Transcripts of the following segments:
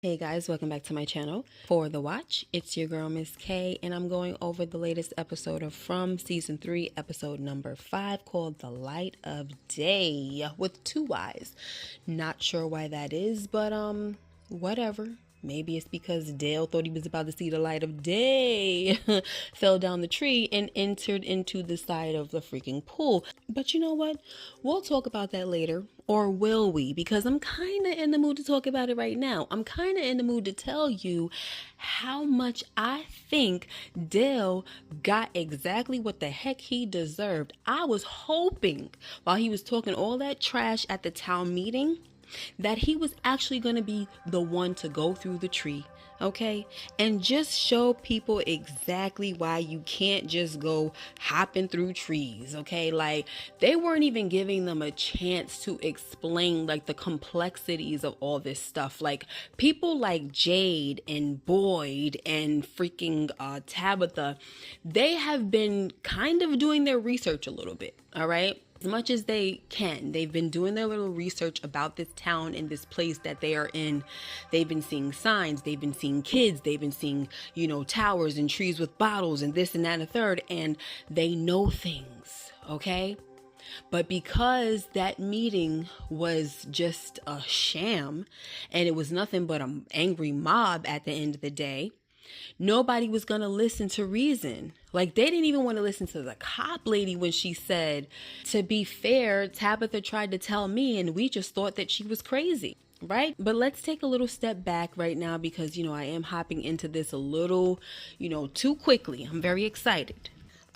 Hey guys, welcome back to my channel. For the watch, it's your girl Miss K, and I'm going over the latest episode of From Season 3, episode number 5, called The Light of Day, with two Y's. Not sure why that is, but whatever. Maybe it's because Dale thought he was about to see the light of day, fell down the tree, and entered into the side of the freaking pool. But you know what? We'll talk about that later. Or will we? Because I'm kind of in the mood to talk about it right now. I'm kind of in the mood to tell you how much I think Dale got exactly what the heck he deserved. I was hoping while he was talking all that trash at the town meeting that he was actually going to be the one to go through the tree, okay? And just show people exactly why you can't just go hopping through trees, okay? Like, they weren't even giving them a chance to explain, like, the complexities of all this stuff. Like, people like Jade and Boyd and freaking Tabitha, they have been kind of doing their research a little bit, all right? As much as they can. They've been doing their little research about this town and this place that they are in. They've been seeing signs, they've been seeing kids, they've been seeing, towers and trees with bottles and this and that and a third, and they know things, okay? But because that meeting was just a sham and it was nothing but an angry mob at the end of the day, nobody was going to listen to reason. Like, they didn't even want to listen to the cop lady when she said, to be fair, Tabitha tried to tell me and we just thought that she was crazy, right? But let's take a little step back right now because, I am hopping into this a little, too quickly. I'm very excited.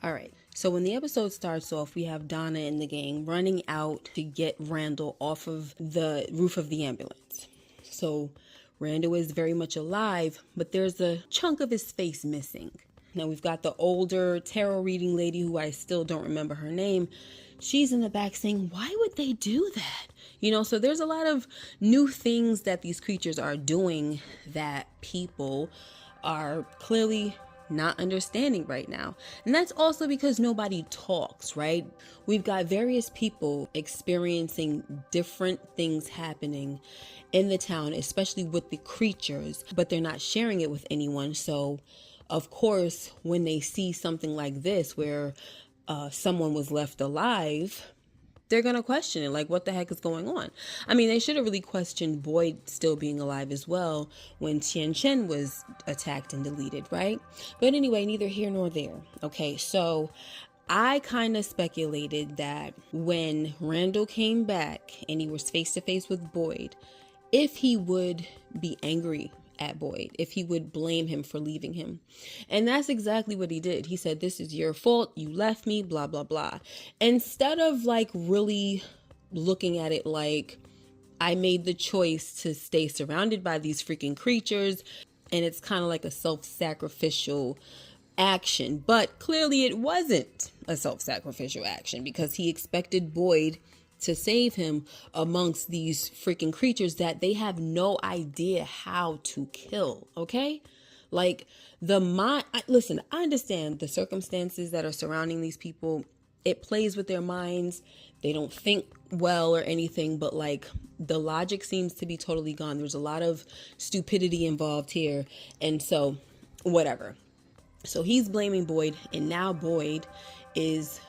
All right. So when the episode starts off, we have Donna and the gang running out to get Randall off of the roof of the ambulance. So Randall is very much alive, but there's a chunk of his face missing. Now we've got the older tarot reading lady who I still don't remember her name. She's in the back saying, why would they do that? So there's a lot of new things that these creatures are doing that people are clearly not understanding right now. And that's also because nobody talks, right? We've got various people experiencing different things happening in the town, especially with the creatures, but they're not sharing it with anyone. So of course, when they see something like this where someone was left alive, they're going to question it. Like, what the heck is going on? I mean, they should have really questioned Boyd still being alive as well when Chen Chen was attacked and deleted, right? But anyway, neither here nor there. Okay, so I kind of speculated that when Randall came back and he was face to face with Boyd, if he would be angry at Boyd, if he would blame him for leaving him. And that's exactly what he did. He said, this is your fault. You left me, blah, blah, blah. Instead of like really looking at it like, I made the choice to stay surrounded by these freaking creatures, and it's kind of like a self-sacrificial action. But clearly it wasn't a self-sacrificial action because he expected Boyd to save him amongst these freaking creatures that they have no idea how to kill, okay? Like, listen, I understand the circumstances that are surrounding these people. It plays with their minds. They don't think well or anything, but like, the logic seems to be totally gone. There's a lot of stupidity involved here. And so, whatever. So he's blaming Boyd, and now Boyd is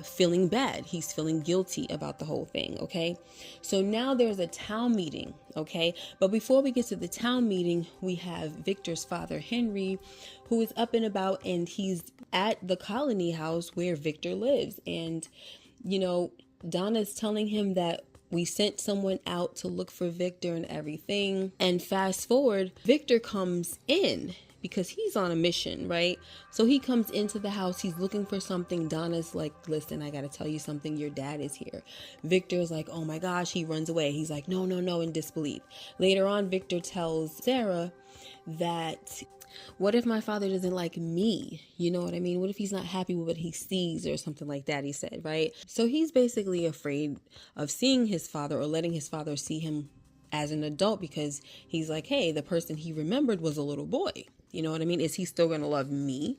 feeling bad. He's feeling guilty about the whole thing, okay? So now there's a town meeting, okay? But before we get to the town meeting, we have Victor's father, Henry, who is up and about, and he's at the colony house where Victor lives. And, Donna's telling him that we sent someone out to look for Victor and everything. And fast forward, Victor comes in because he's on a mission, right? So he comes into the house, he's looking for something. Donna's like, listen, I gotta tell you something, your dad is here. Victor's like, oh my gosh, he runs away. He's like, no, in disbelief. Later on, Victor tells Sarah that, what if my father doesn't like me? You know what I mean? What if he's not happy with what he sees or something like that, he said, right? So he's basically afraid of seeing his father or letting his father see him as an adult because he's like, hey, the person he remembered was a little boy. You know what I mean? Is he still going to love me?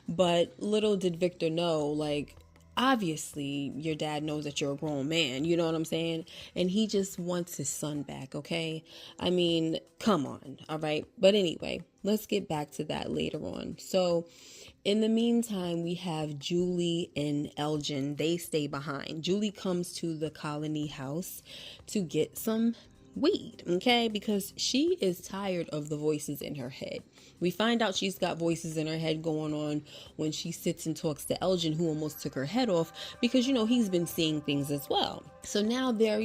But little did Victor know, like, obviously your dad knows that you're a grown man, you know what I'm saying? And he just wants his son back, okay? I mean, come on, all right? But anyway, let's get back to that later on. So in the meantime, we have Julie and Elgin. They stay behind. Julie comes to the colony house to get some weed, okay? Because she is tired of the voices in her head. We find out she's got voices in her head going on when she sits and talks to Elgin, who almost took her head off because, he's been seeing things as well. So now they're,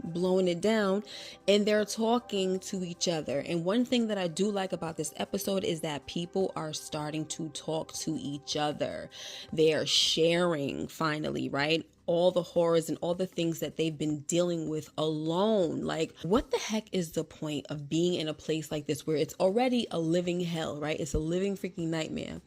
blowing it down and they're talking to each other. And one thing that I do like about this episode is that people are starting to talk to each other. They are sharing finally, right? All the horrors and all the things that they've been dealing with alone. Like, what the heck is the point of being in a place like this where it's already a living hell, right? It's a living freaking nightmare,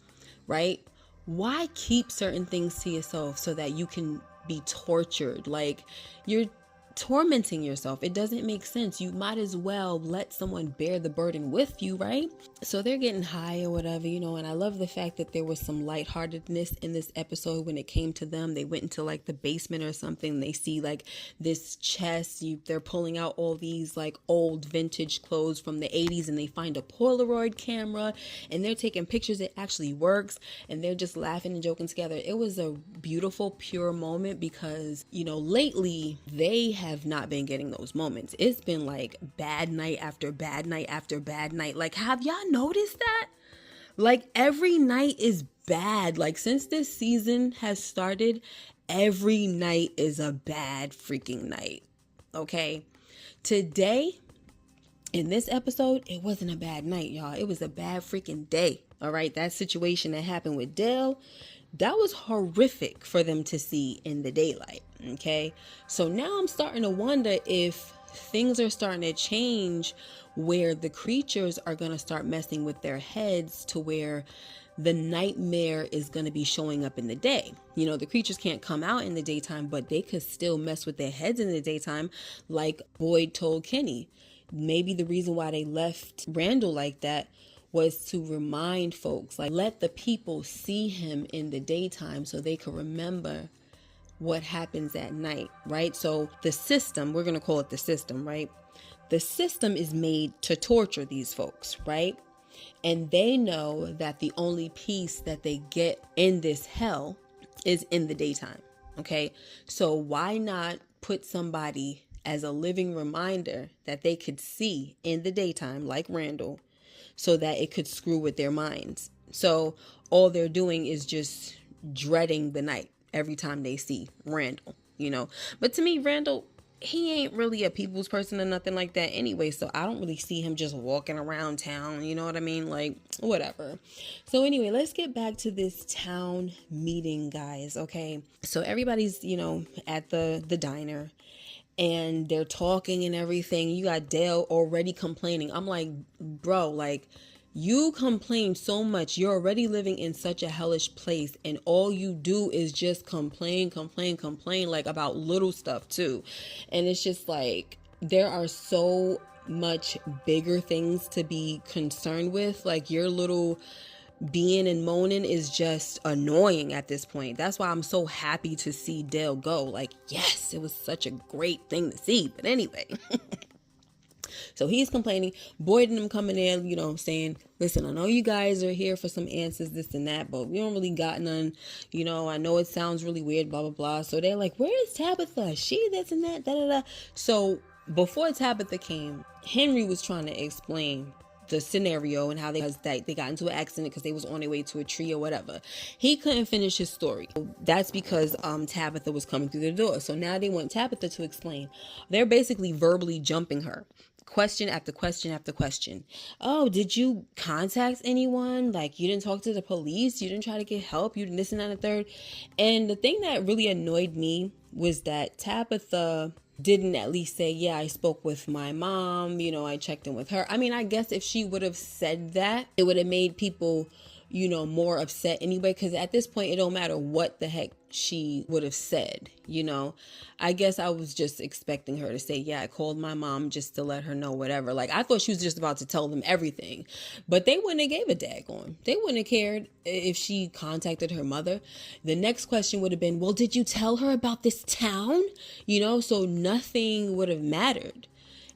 right? Why keep certain things to yourself so that you can be tortured? Like, you're tormenting yourself. It doesn't make sense. You might as well let someone bear the burden with you, right? So they're getting high or whatever, and I love the fact that there was some lightheartedness in this episode when it came to them. They went into like the basement or something. They see like this chest. They're pulling out all these like old vintage clothes from the 80s and they find a Polaroid camera and they're taking pictures. It actually works and they're just laughing and joking together. It was a beautiful, pure moment because, lately they have not been getting those moments. It's been like bad night after bad night after bad night. Like, have y'all noticed that? Like, every night is bad. Like, since this season has started, every night is a bad freaking night. Okay? Today, in this episode, it wasn't a bad night, y'all. It was a bad freaking day. All right? That situation that happened with Dale, that was horrific for them to see in the daylight. Okay, so now I'm starting to wonder if things are starting to change where the creatures are going to start messing with their heads to where the nightmare is going to be showing up in the day. The creatures can't come out in the daytime, but they could still mess with their heads in the daytime, like Boyd told Kenny. Maybe the reason why they left Randall like that was to remind folks, like, let the people see him in the daytime so they could remember what happens at night, right? So the system, we're going to call it the system, right? The system is made to torture these folks, right? And they know that the only peace that they get in this hell is in the daytime, okay? So why not put somebody as a living reminder that they could see in the daytime, like Randall, so that it could screw with their minds? So all they're doing is just dreading the night every time they see Randall, But to me, Randall, he ain't really a people's person or nothing like that anyway. So I don't really see him just walking around town. You know what I mean? Like, whatever. So anyway, let's get back to this town meeting, guys. Okay. So everybody's, at the diner and they're talking and everything. You got Dale already complaining. I'm like, bro, like, you complain so much. You're already living in such a hellish place and all you do is just complain, like about little stuff too. And it's just like, there are so much bigger things to be concerned with. Like, your little being and moaning is just annoying at this point. That's why I'm so happy to see Dale go. Like, yes, it was such a great thing to see. But anyway. So he's complaining. Boyd and them coming in, saying, listen, I know you guys are here for some answers, this and that, but we don't really got none. I know it sounds really weird, blah, blah, blah. So they're like, where is Tabitha? She this and that, da, da, da. So before Tabitha came, Henry was trying to explain the scenario and how they got into an accident because they was on their way to a tree or whatever. He couldn't finish his story. That's because Tabitha was coming through the door. So now they want Tabitha to explain. They're basically verbally jumping her. Question after question after question. Oh, did you contact anyone? Like, you didn't talk to the police? You didn't try to get help? You didn't this and that and the third? And the thing that really annoyed me was that Tabitha didn't at least say, yeah, I spoke with my mom, I checked in with her. I mean, I guess if she would have said that, it would have made people, more upset anyway, because at this point, it don't matter what the heck she would have said, you know. I guess I was just expecting her to say, yeah, I called my mom just to let her know whatever. Like, I thought she was just about to tell them everything, but they wouldn't have gave a daggone. They wouldn't have cared if she contacted her mother. The next question would have been, well, did you tell her about this town? You know, so nothing would have mattered.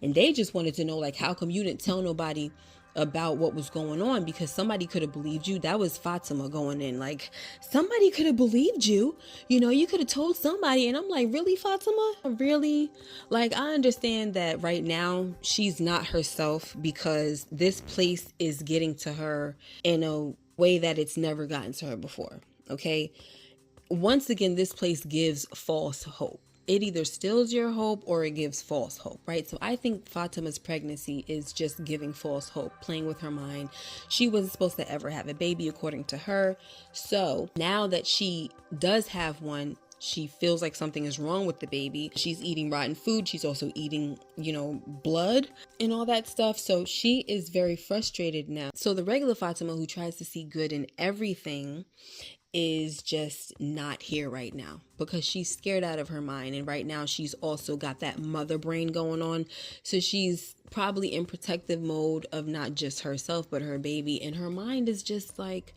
And they just wanted to know, like, how come you didn't tell nobody about what was going on? Because somebody could have believed you. That was Fatima going in. Like, somebody could have believed you. You know, you could have told somebody. And I'm like, really, Fatima? Really? Like, I understand that right now she's not herself because this place is getting to her in a way that it's never gotten to her before. Okay? Once again, this place gives false hope. It either stills your hope or it gives false hope, right? So I think Fatima's pregnancy is just giving false hope, playing with her mind. She wasn't supposed to ever have a baby, according to her. So now that she does have one, she feels like something is wrong with the baby. She's eating rotten food. She's also eating, you know, blood and all that stuff. So she is very frustrated now. So the regular Fatima, who tries to see good in everything, is just not here right now because she's scared out of her mind. And right now she's also got that mother brain going on. So she's probably in protective mode of not just herself, but her baby. And her mind is just like,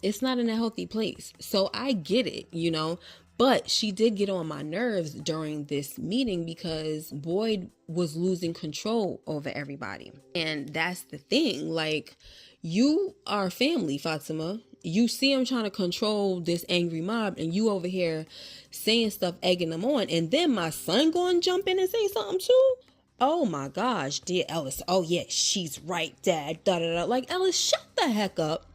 it's not in a healthy place. So I get it, you know, but she did get on my nerves during this meeting because Boyd was losing control over everybody. And that's the thing. Like, you are family, Fatima. You see him trying to control this angry mob and you over here saying stuff, egging them on. And then my son going to jump in and say something too. Oh my gosh, dear Ellis. Oh yeah, she's right, Dad. Da da da. Like, Ellis, shut the heck up.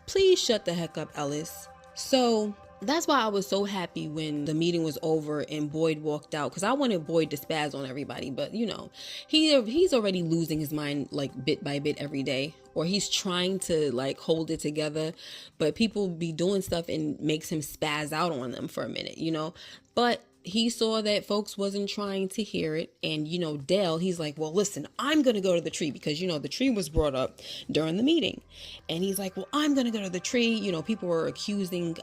Please shut the heck up, Ellis. So that's why I was so happy when the meeting was over and Boyd walked out, because I wanted Boyd to spaz on everybody. But, you know, he's already losing his mind like bit by bit every day, or he's trying to like hold it together. But people be doing stuff and makes him spaz out on them for a minute, you know. But he saw that folks wasn't trying to hear it. And, you know, Dale, he's like, well, listen, I'm going to go to the tree because, you know, the tree was brought up during the meeting. And he's like, well, I'm going to go to the tree. You know, people were accusing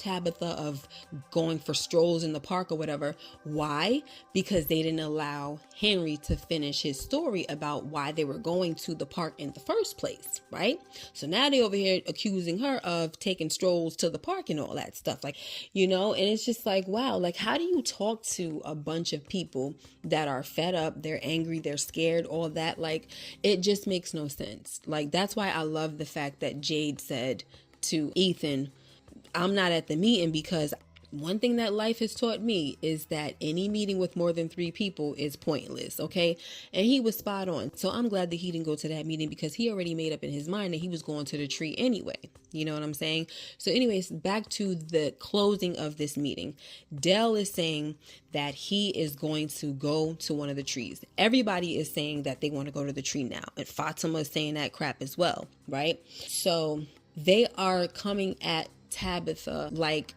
Tabitha of going for strolls in the park or whatever. Why? Because they didn't allow Henry to finish his story about why they were going to the park in the first place, right? So now they over here accusing her of taking strolls to the park and all that stuff. Like, you know, and it's just like, wow, like, how do you talk to a bunch of people that are fed up, they're angry, they're scared, all that? Like, it just makes no sense. Like, that's why I love the fact that Jade said to Ethan, I'm not at the meeting, because one thing that life has taught me is that any meeting with more than 3 people is pointless, okay? And he was spot on. So I'm glad that he didn't go to that meeting, because he already made up in his mind that he was going to the tree anyway. You know what I'm saying? So anyways, back to the closing of this meeting. Dell is saying that he is going to go to one of the trees. Everybody is saying that they want to go to the tree now. And Fatima is saying that crap as well, right? So they are coming at Tabitha like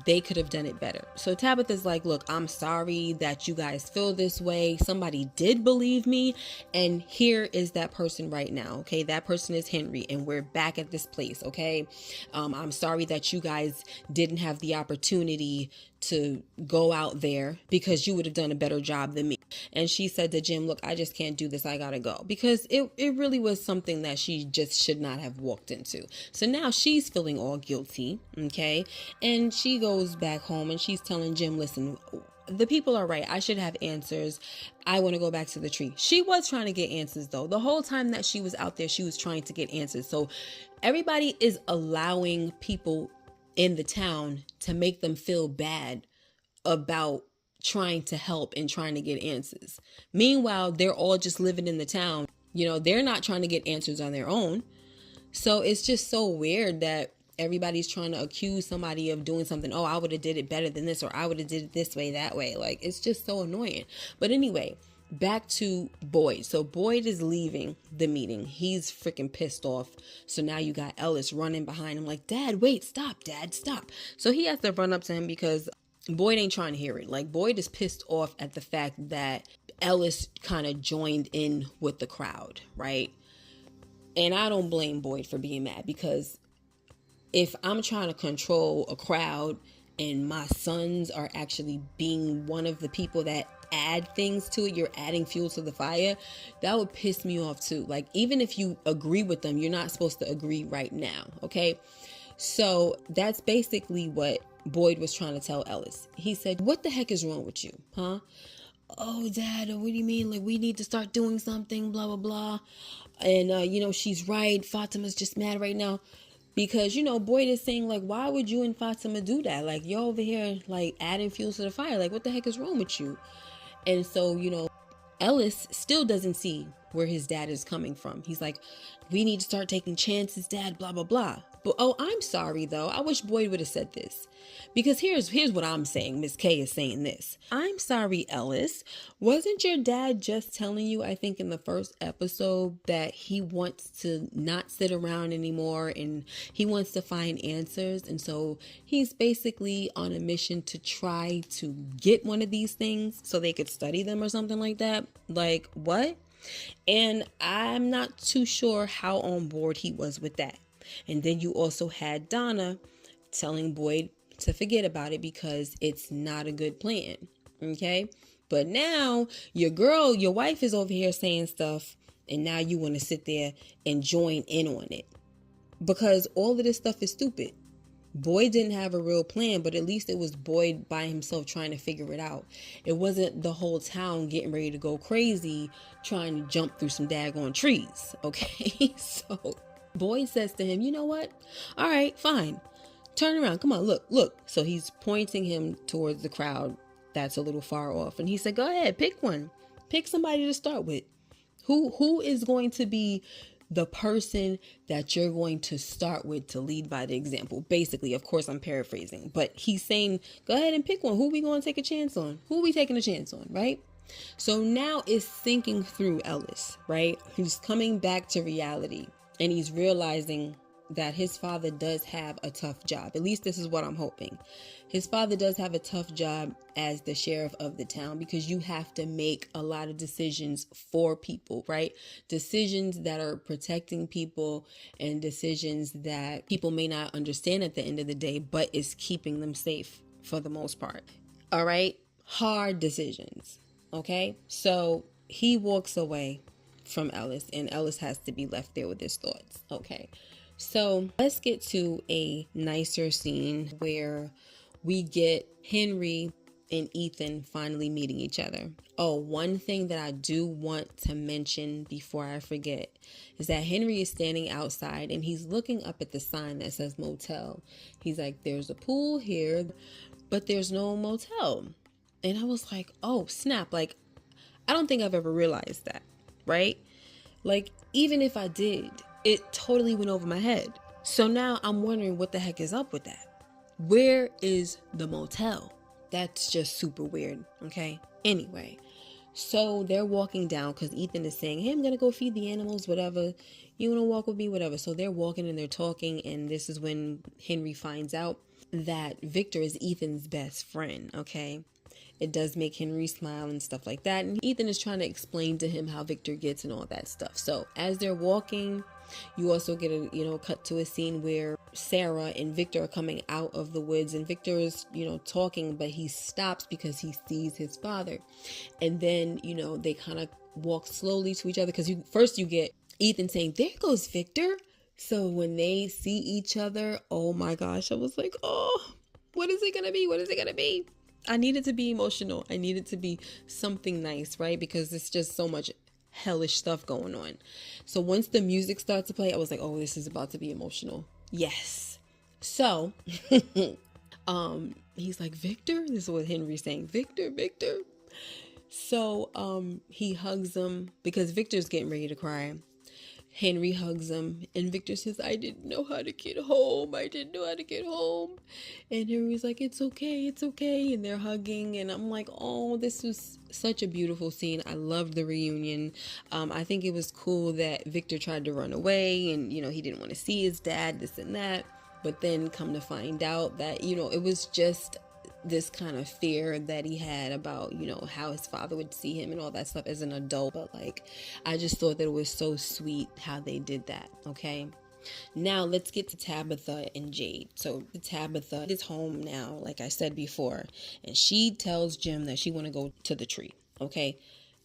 they could have done it better. So Tabitha's like, look, I'm sorry that you guys feel this way. Somebody did believe me, and here is that person right now. Okay, that person is Henry, and we're back at this place. Okay, I'm sorry that you guys didn't have the opportunity to go out there, because you would have done a better job than me. And she said to Jim, look, I just can't do this. I gotta go, because it really was something that she just should not have walked into. So now she's feeling all guilty. Okay, and she goes back home and she's telling Jim, listen, the people are right. I should have answers. I want to go back to the tree. She was trying to get answers, though. The whole time that she was out there, she was trying to get answers. So everybody is allowing people in the town to make them feel bad about trying to help and trying to get answers. Meanwhile, they're all just living in the town. You know, they're not trying to get answers on their own. So it's just so weird that everybody's trying to accuse somebody of doing something. Oh, I would have did it better than this, or I would have did it this way, that way. Like, it's just so annoying. But anyway, back to Boyd. So Boyd is leaving the meeting. He's freaking pissed off. So now you got Ellis running behind him like, Dad, wait, stop, Dad, stop. So he has to run up to him because Boyd ain't trying to hear it. Like, Boyd is pissed off at the fact that Ellis kind of joined in with the crowd, right? And I don't blame Boyd for being mad, because if I'm trying to control a crowd and my sons are actually being one of the people that add things to it, you're adding fuel to the fire, that would piss me off too. Like, even if you agree with them, you're not supposed to agree right now, okay? So that's basically what Boyd was trying to tell Ellis. He said, what the heck is wrong with you, huh? Oh, Dad, what do you mean? Like, we need to start doing something, blah, blah, blah. And, she's right. Fatima's just mad right now. Because, Boyd is saying, like, why would you and Fatima do that? Like, you're over here, like, adding fuel to the fire. Like, what the heck is wrong with you? And so, Ellis still doesn't see where his dad is coming from. He's like, we need to start taking chances, Dad, blah, blah, blah. But, I'm sorry, though. I wish Boyd would have said this. Because here's what I'm saying. Miss K is saying this. I'm sorry, Ellis. Wasn't your dad just telling you, I think in the first episode, that he wants to not sit around anymore and he wants to find answers? And so he's basically on a mission to try to get one of these things so they could study them or something like that. Like, what? And I'm not too sure how on board he was with that. And then you also had Donna telling Boyd to forget about it because it's not a good plan. Okay. But now your wife is over here saying stuff, and now you want to sit there and join in on it because all of this stuff is stupid. Boyd didn't have a real plan, but at least it was Boyd by himself trying to figure it out. It wasn't the whole town getting ready to go crazy trying to jump through some daggone trees. Okay. So Boyd says to him, you know what? All right, fine. Turn around. Come on, look. So he's pointing him towards the crowd that's a little far off. And he said, go ahead, pick one. Pick somebody to start with. Who is going to be the person that you're going to start with to lead by the example? Basically, of course, I'm paraphrasing. But he's saying, go ahead and pick one. Who we going to take a chance on? Who we taking a chance on, right? So now it's sinking through Ellis, right? He's coming back to reality. And he's realizing that his father does have a tough job. At least this is what I'm hoping. His father does have a tough job as the sheriff of the town because you have to make a lot of decisions for people, right? Decisions that are protecting people and decisions that people may not understand at the end of the day, but is keeping them safe for the most part. All right? Hard decisions. Okay? So he walks away from Ellis, and Ellis has to be left there with his thoughts. Okay. So let's get to a nicer scene where we get Henry and Ethan finally meeting each other. Oh, one thing that I do want to mention before I forget is that Henry is standing outside and he's looking up at the sign that says motel. He's like, there's a pool here, but there's no motel. And I was like, oh, snap. Like, I don't think I've ever realized that, right? Like, even if I did, it totally went over my head. So now I'm wondering what the heck is up with that. Where is the motel? That's just super weird. Okay. Anyway, so they're walking down because Ethan is saying, hey, I'm going to go feed the animals, whatever. You want to walk with me, whatever. So they're walking and they're talking. And this is when Henry finds out that Victor is Ethan's best friend. Okay. It does make Henry smile and stuff like that. And Ethan is trying to explain to him how Victor gets and all that stuff. So as they're walking, you also get a, cut to a scene where Sarah and Victor are coming out of the woods, and Victor is, talking, but he stops because he sees his father. And then, they kind of walk slowly to each other because first you get Ethan saying, there goes Victor. So when they see each other, oh my gosh, I was like, oh, what is it going to be? What is it going to be? I need it to be emotional. I need it to be something nice, right? Because it's just so much hellish stuff going on. So once the music starts to play, I was like, oh, this is about to be emotional. Yes. So, he's like, Victor? This is what Henry's saying. Victor. So, he hugs him because Victor's getting ready to cry. Henry hugs him and Victor says, I didn't know how to get home. And Henry's like, it's okay. And they're hugging and I'm like, oh, this was such a beautiful scene. I loved the reunion. I think it was cool that Victor tried to run away and, he didn't want to see his dad, this and that. But then come to find out that, it was just this kind of fear that he had about, how his father would see him and all that stuff as an adult. But I just thought that it was so sweet how they did that. Okay. Now let's get to Tabitha and Jade. So Tabitha is home now, like I said before, and she tells Jim that she want to go to the tree. Okay.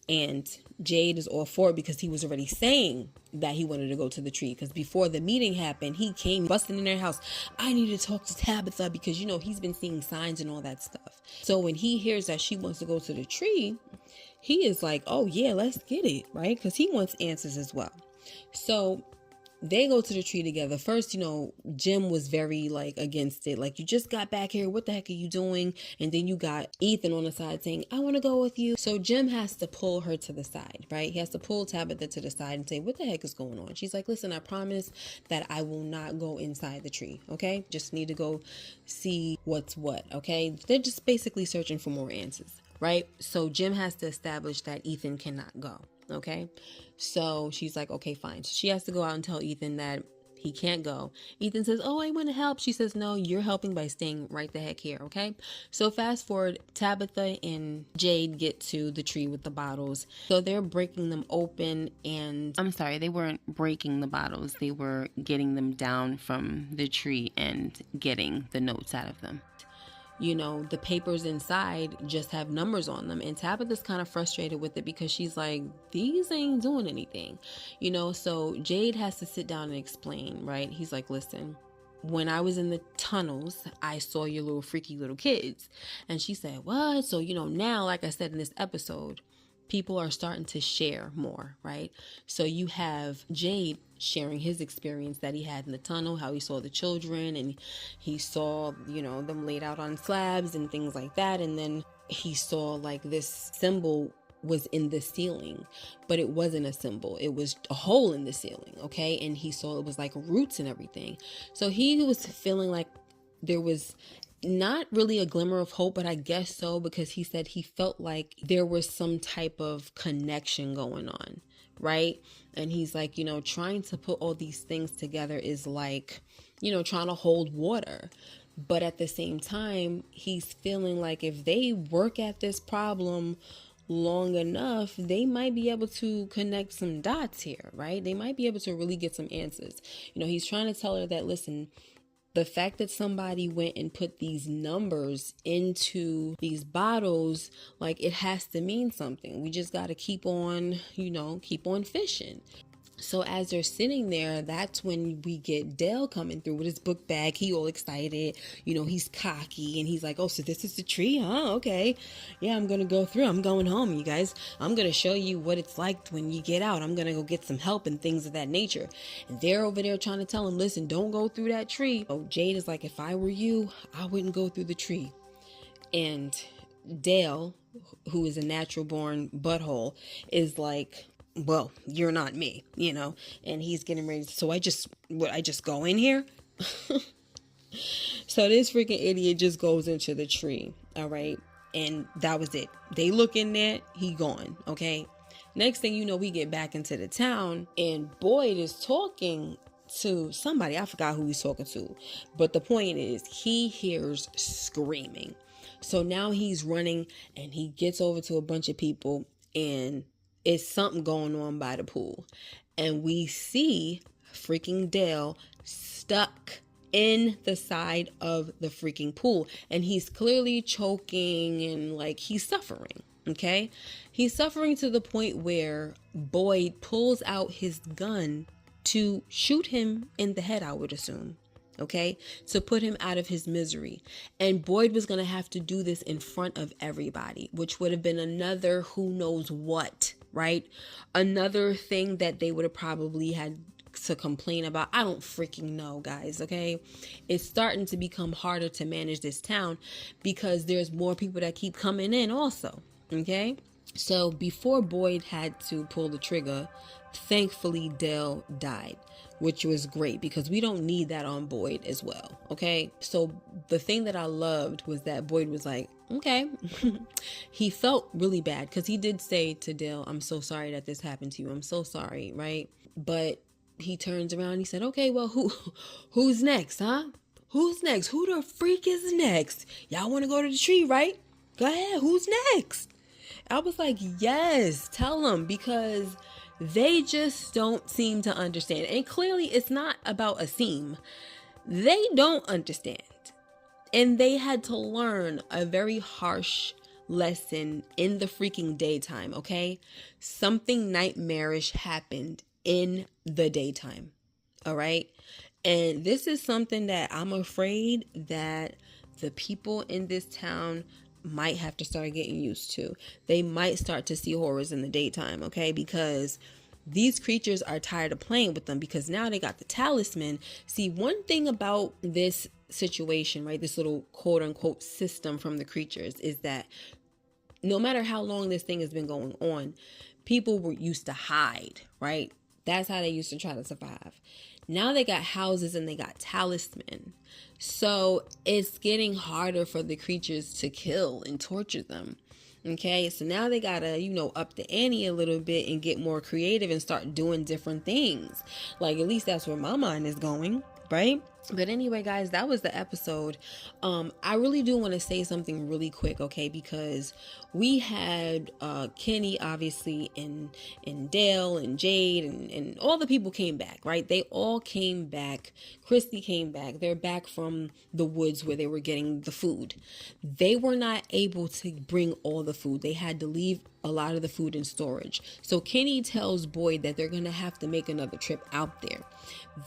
And Jade is all for it because he was already saying that he wanted to go to the tree. Because before the meeting happened, he came busting in their house. I need to talk to Tabitha because, you know, he's been seeing signs and all that stuff. So when he hears that she wants to go to the tree, he is like, oh yeah, let's get it, right? Because he wants answers as well. So they go to the tree together. First, you know, Jim was very like against it. Like, you just got back here. What the heck are you doing? And then you got Ethan on the side saying, I want to go with you. So Jim has to pull her to the side, right? He has to pull Tabitha to the side and say, what the heck is going on? She's like, listen, I promise that I will not go inside the tree. Okay. Just need to go see what's what. Okay. They're just basically searching for more answers, right? So Jim has to establish that Ethan cannot go. Okay. So she's like, okay, fine. So she has to go out and tell Ethan that he can't go. Ethan says, oh, I want to help. She says, no, you're helping by staying right the heck here. Okay. So fast forward, Tabitha and Jade get to the tree with the bottles. So they're breaking them open, and I'm sorry, they weren't breaking the bottles. They were getting them down from the tree and getting the notes out of them. You know, the papers inside just have numbers on them. And Tabitha's kind of frustrated with it because she's like, these ain't doing anything, you know? So Jade has to sit down and explain, right? He's like, listen, when I was in the tunnels, I saw your little freaky little kids. And she said, what? So, you know, now, like I said in this episode, people are starting to share more, right? So you have Jade sharing his experience that he had in the tunnel, how he saw the children and he saw, you know, them laid out on slabs and things like that. And then he saw like this symbol was in the ceiling, but it wasn't a symbol. It was a hole in the ceiling. Okay. And he saw it was like roots and everything. So he was feeling like there was not really a glimmer of hope, but I guess so, because he said he felt like there was some type of connection going on, right? And he's like, you know, trying to put all these things together is like, you know, trying to hold water. But at the same time, he's feeling like if they work at this problem long enough, they might be able to connect some dots here, right? They might be able to really get some answers. You know, he's trying to tell her that, listen, the fact that somebody went and put these numbers into these bottles, like, it has to mean something. We just got to keep on, you know, keep on fishing. So as they're sitting there, that's when we get Dale coming through with his book bag. He all excited, you know, he's cocky and he's like, oh, so this is the tree, huh? Okay. Yeah, I'm going to go through. I'm going home, you guys. I'm going to show you what it's like when you get out. I'm going to go get some help and things of that nature. And they're over there trying to tell him, listen, don't go through that tree. Oh, Jade is like, if I were you, I wouldn't go through the tree. And Dale, who is a natural born butthole, is like, well, you're not me, you know, and he's getting ready. So I just go in here. So this freaking idiot just goes into the tree. All right. And that was it. They look in there. He gone. Okay. Next thing you know, we get back into the town and Boyd is talking to somebody. I forgot who he's talking to, but the point is he hears screaming. So now he's running and he gets over to a bunch of people, and it's something going on by the pool. And we see freaking Dale stuck in the side of the freaking pool. And he's clearly choking and like he's suffering. Okay. He's suffering to the point where Boyd pulls out his gun to shoot him in the head, I would assume. Okay, to put him out of his misery. And Boyd was going to have to do this in front of everybody, which would have been another who knows what, right? Another thing that they would have probably had to complain about. I don't freaking know, guys. Okay, it's starting to become harder to manage this town because there's more people that keep coming in also. Okay, so before Boyd had to pull the trigger, thankfully Dale died, which was great because we don't need that on Boyd as well. Okay. So the thing that I loved was that Boyd was like, okay. He felt really bad because he did say to Dale, I'm so sorry that this happened to you. I'm so sorry. Right. But he turns around and he said, okay, well, who's next? Huh? Who's next? Who the freak is next? Y'all want to go to the tree, right? Go ahead. Who's next? I was like, yes, tell him, because They just don't seem to understand. And clearly it's not about a seam. They don't understand. And they had to learn a very harsh lesson in the freaking daytime, okay? Something nightmarish happened in the daytime, all right? And this is something that I'm afraid that the people in this town might have to start getting used to. They might start to see horrors in the daytime, okay? Because these creatures are tired of playing with them, because now they got the talisman. See, one thing about this situation, right, this little quote unquote system from the creatures, is that no matter how long this thing has been going on, people were used to hide, right? That's how they used to try to survive. Now they got houses and they got talisman. So it's getting harder for the creatures to kill and torture them. Okay, so now they gotta, up the ante a little bit and get more creative and start doing different things. Like, at least that's where my mind is going, right? But anyway, guys, that was the episode. I really do want to say something really quick, okay? Because we had Kenny, obviously, and Dale and Jade and all the people came back, right? They all came back. Christy came back. They're back from the woods where they were getting the food. They were not able to bring all the food. They had to leave a lot of the food in storage. So Kenny tells Boyd that they're going to have to make another trip out there.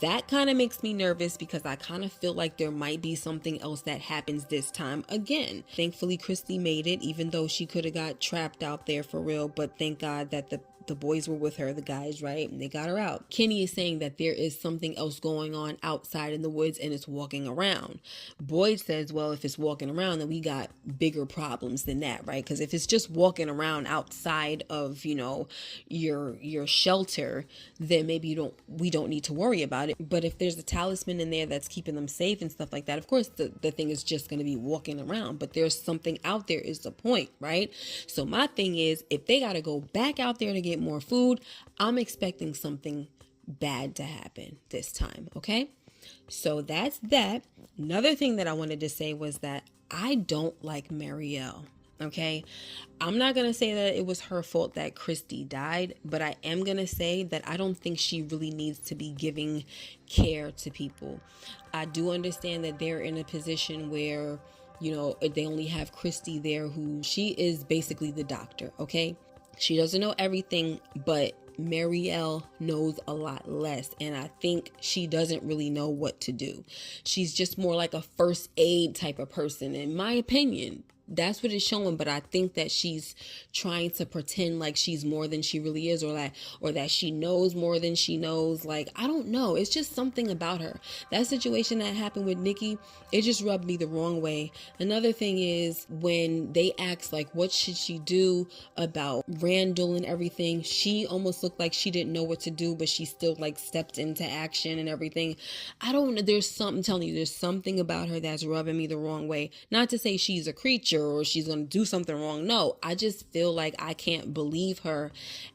That kind of makes me nervous, because I kind of feel like there might be something else that happens this time again. Thankfully, Christy made it, even though she could have got trapped out there for real. But thank God that the boys were with her, the guys, right? And they got her out. Kenny is saying that there is something else going on outside in the woods and it's walking around. Boyd says, well, if it's walking around, then we got bigger problems than that, right? Because if it's just walking around outside of, your shelter, then maybe we don't need to worry about it. But if there's a talisman in there that's keeping them safe and stuff like that, of course the thing is just going to be walking around. But there's something out there is the point, right? So my thing is, if they got to go back out there to get more food, I'm expecting something bad to happen this time, okay? So that's that. Another thing that I wanted to say was that I don't like Marielle, okay? I'm not going to say that it was her fault that Christy died, but I am going to say that I don't think she really needs to be giving care to people. I do understand that they're in a position where, they only have Christy there, who she is basically the doctor, okay? She doesn't know everything, but Marielle knows a lot less, and I think she doesn't really know what to do. She's just more like a first aid type of person, in my opinion. That's what it's showing, but I think that she's trying to pretend like she's more than she really is, or that she knows more than she knows. Like, I don't know. It's just something about her. That situation that happened with Nikki, it just rubbed me the wrong way. Another thing is, when they asked, like, what should she do about Randall and everything, she almost looked like she didn't know what to do, but she still, like, stepped into action and everything. I don't know. There's something about her that's rubbing me the wrong way. Not to say she's a creature or she's going to do something wrong. No, I just feel like I can't believe her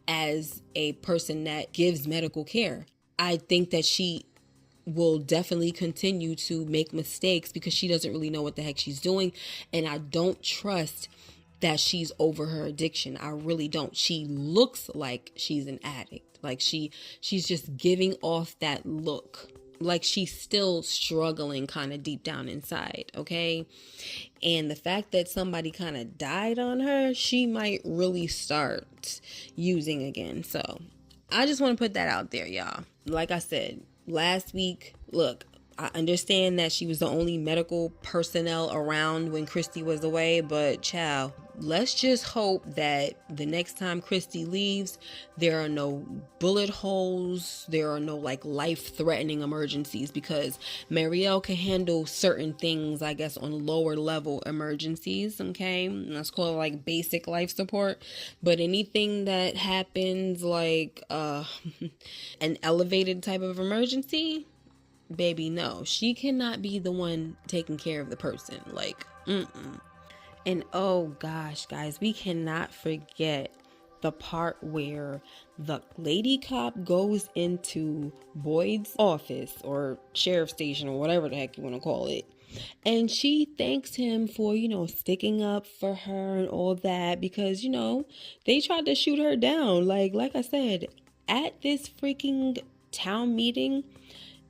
as a person that gives medical care. I think that she will definitely continue to make mistakes because she doesn't really know what the heck she's doing. And I don't trust that she's over her addiction. I really don't. She looks like she's an addict. Like she's just giving off that look. Like she's still struggling kind of deep down inside, okay? And the fact that somebody kind of died on her, she might really start using again. So I just want to put that out there, y'all. Like I said, last week, look, I understand that she was the only medical personnel around when Christy was away, but child, let's just hope that the next time Christy leaves, there are no bullet holes, there are no like life-threatening emergencies, because Marielle can handle certain things, I guess, on lower level emergencies, okay? Let's call it like basic life support. But anything that happens like an elevated type of emergency, baby, no, she cannot be the one taking care of the person. Like, And oh gosh, guys, we cannot forget the part where the lady cop goes into Boyd's office or sheriff station or whatever the heck you want to call it. And she thanks him for, sticking up for her and all that, because, they tried to shoot her down. Like I said, at this freaking town meeting,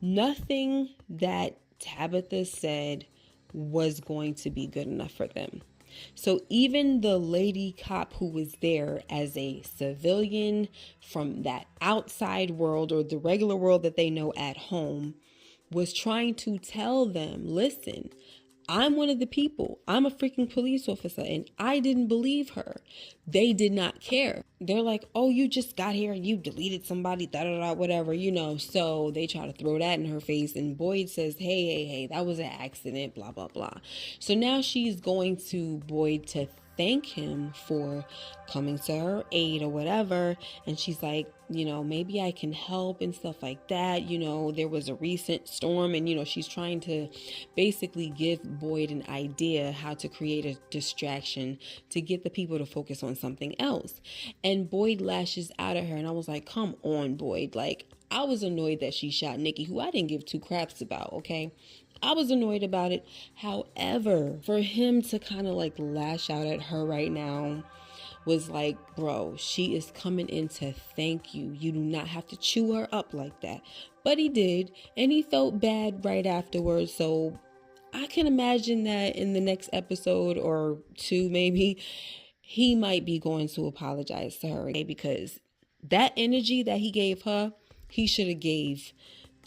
nothing that Tabitha said was going to be good enough for them. So even the lady cop who was there as a civilian from that outside world, or the regular world that they know at home, was trying to tell them, listen, I'm one of the people. I'm a freaking police officer, and I didn't believe her. They did not care. They're like, oh, you just got here and you deleted somebody, whatever, So they try to throw that in her face, and Boyd says, hey, that was an accident, blah, blah, blah. So now she's going to Boyd to thank him for coming to her aid or whatever, and she's like, maybe I can help and stuff like that. There was a recent storm, and she's trying to basically give Boyd an idea how to create a distraction to get the people to focus on something else. And Boyd lashes out at her, and I was like, come on, Boyd. Like, I was annoyed that she shot Nikki, who I didn't give two craps about, okay? I was annoyed about it. However, for him to kind of like lash out at her right now was like, bro, she is coming in to thank you. You do not have to chew her up like that. But he did, and he felt bad right afterwards. So I can imagine that in the next episode or two, maybe, he might be going to apologize to her, okay? Because that energy that he gave her, he should have gave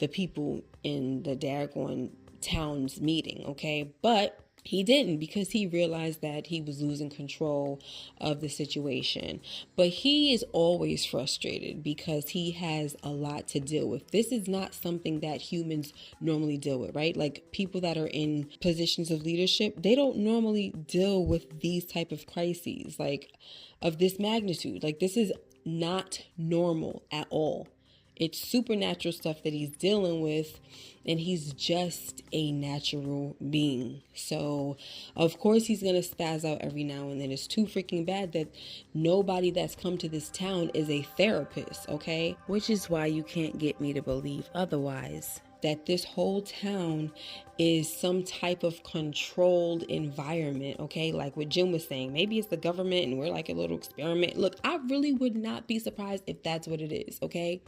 the people in the daggone town's meeting, okay? But he didn't, because he realized that he was losing control of the situation. But he is always frustrated because he has a lot to deal with. This is not something that humans normally deal with, right? Like, people that are in positions of leadership, they don't normally deal with these type of crises, like of this magnitude. Like, this is not normal at all. It's supernatural stuff that he's dealing with, and he's just a natural being. So, of course, he's going to spaz out every now and then. It's too freaking bad that nobody that's come to this town is a therapist, okay? Which is why you can't get me to believe otherwise. That this whole town is some type of controlled environment, okay? Like what Jim was saying, maybe it's the government and we're like a little experiment. Look, I really would not be surprised if that's what it is, okay?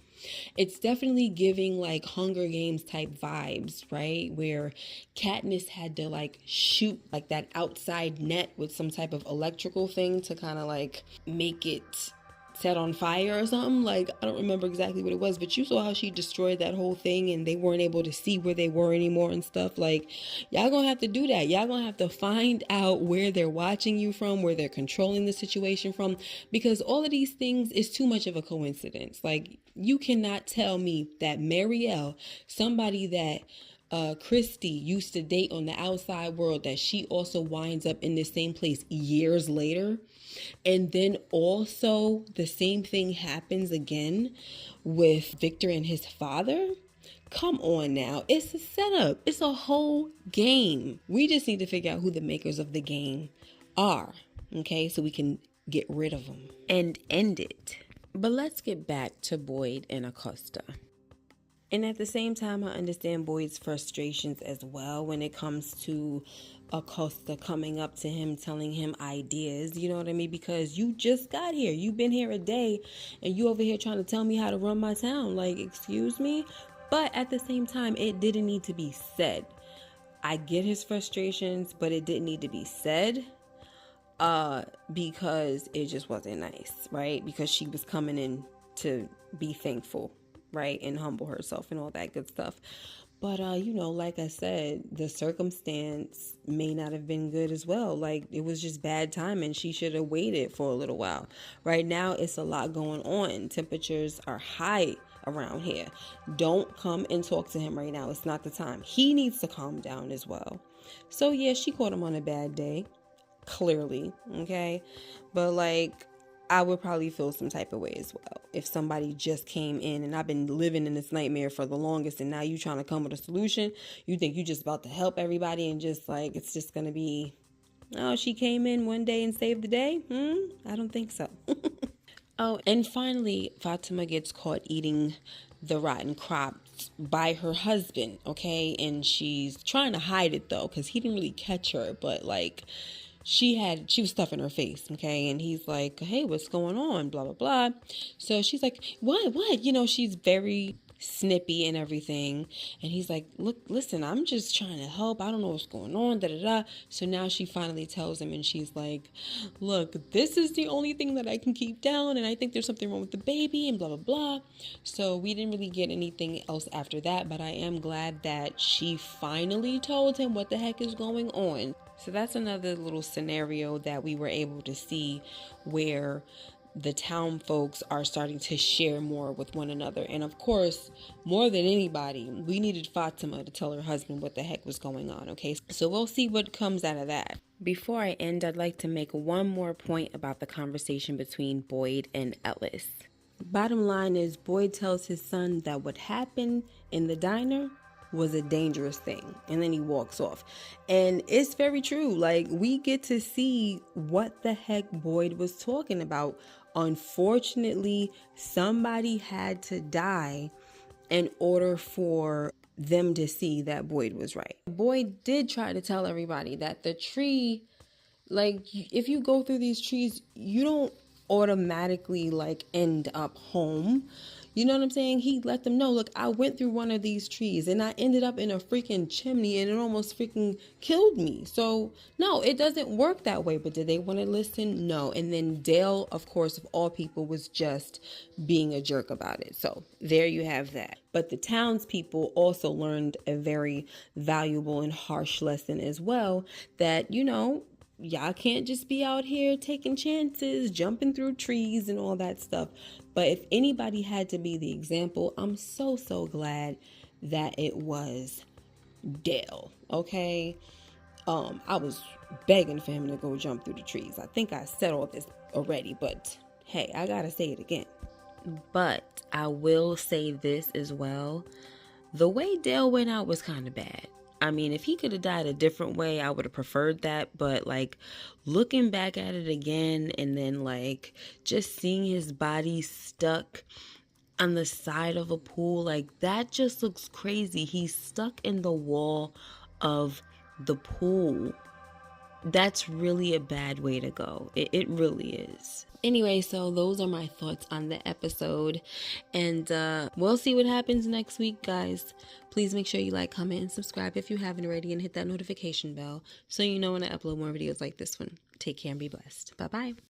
It's definitely giving like Hunger Games type vibes, right? Where Katniss had to like shoot like that outside net with some type of electrical thing to kind of like make it set on fire or something. Like, I don't remember exactly what it was, but you saw how she destroyed that whole thing and they weren't able to see where they were anymore and stuff. Like, y'all gonna have to do that. Y'all gonna have to find out where they're watching you from, where they're controlling the situation from, because all of these things is too much of a coincidence. Like, you cannot tell me that Marielle, somebody that Christy used to date on the outside world, that she also winds up in the same place years later. And then also the same thing happens again with Victor and his father. Come on now. It's a setup. It's a whole game. We just need to figure out who the makers of the game are. Okay, so we can get rid of them and end it. But let's get back to Boyd and Acosta. And at the same time, I understand Boyd's frustrations as well when it comes to Acosta coming up to him, telling him ideas, you know what I mean? Because you just got here. You've been here a day and you over here trying to tell me how to run my town. Like, excuse me? But at the same time, it didn't need to be said. I get his frustrations, but it didn't need to be said because it just wasn't nice, right? Because she was coming in to be thankful, right, and humble herself and all that good stuff. But like I said, the circumstance may not have been good as well. Like, it was just bad timing. She should have waited for a little while. Right now, it's a lot going on. Temperatures are high around here. Don't come and talk to him right now. It's not the time. He needs to calm down as well. So yeah, she caught him on a bad day, clearly, okay? But like, I would probably feel some type of way as well if somebody just came in and I've been living in this nightmare for the longest, and now you trying to come with a solution. You think you just about to help everybody, and just like, it's just gonna be, oh, she came in one day and saved the day. I don't think so. Oh, and finally, Fatima gets caught eating the rotten crops by her husband, okay? And she's trying to hide it though, because he didn't really catch her, but like, she was stuffing her face, okay? And he's like, hey, what's going on? Blah, blah, blah. So she's like, what? You know, she's very snippy and everything. And he's like, look, listen, I'm just trying to help. I don't know what's going on, da, da, da. So now she finally tells him, and she's like, look, this is the only thing that I can keep down, and I think there's something wrong with the baby, and blah, blah, blah. So we didn't really get anything else after that, but I am glad that she finally told him what the heck is going on. So that's another little scenario that we were able to see where the town folks are starting to share more with one another. And of course, more than anybody, we needed Fatima to tell her husband what the heck was going on, okay? So we'll see what comes out of that. Before I end, I'd like to make one more point about the conversation between Boyd and Ellis. Bottom line is, Boyd tells his son that what happened in the diner was a dangerous thing, and then he walks off. And it's very true. Like, we get to see what the heck Boyd was talking about. Unfortunately, somebody had to die in order for them to see that Boyd was right. Boyd did try to tell everybody that the tree, like, if you go through these trees, you don't automatically like end up home. You know what I'm saying? He let them know, look, I went through one of these trees and I ended up in a freaking chimney and it almost freaking killed me. So no, it doesn't work that way. But did they want to listen? No. And then Dale, of course, of all people, was just being a jerk about it. So there you have that. But the townspeople also learned a very valuable and harsh lesson as well, that, you know, y'all can't just be out here taking chances, jumping through trees and all that stuff. But if anybody had to be the example, I'm so glad that it was Dale, okay? I was begging for him to go jump through the trees. I think I said all this already, but hey, I gotta say it again. But I will say this as well. The way Dale went out was kind of bad. I mean, if he could have died a different way, I would have preferred that. But like, looking back at it again, and then like just seeing his body stuck on the side of a pool, like that just looks crazy. He's stuck in the wall of the pool. That's really a bad way to go. It really is. Anyway, so those are my thoughts on the episode. And we'll see what happens next week, guys. Please make sure you like, comment, and subscribe if you haven't already. And hit that notification bell so you know when I upload more videos like this one. Take care and be blessed. Bye-bye.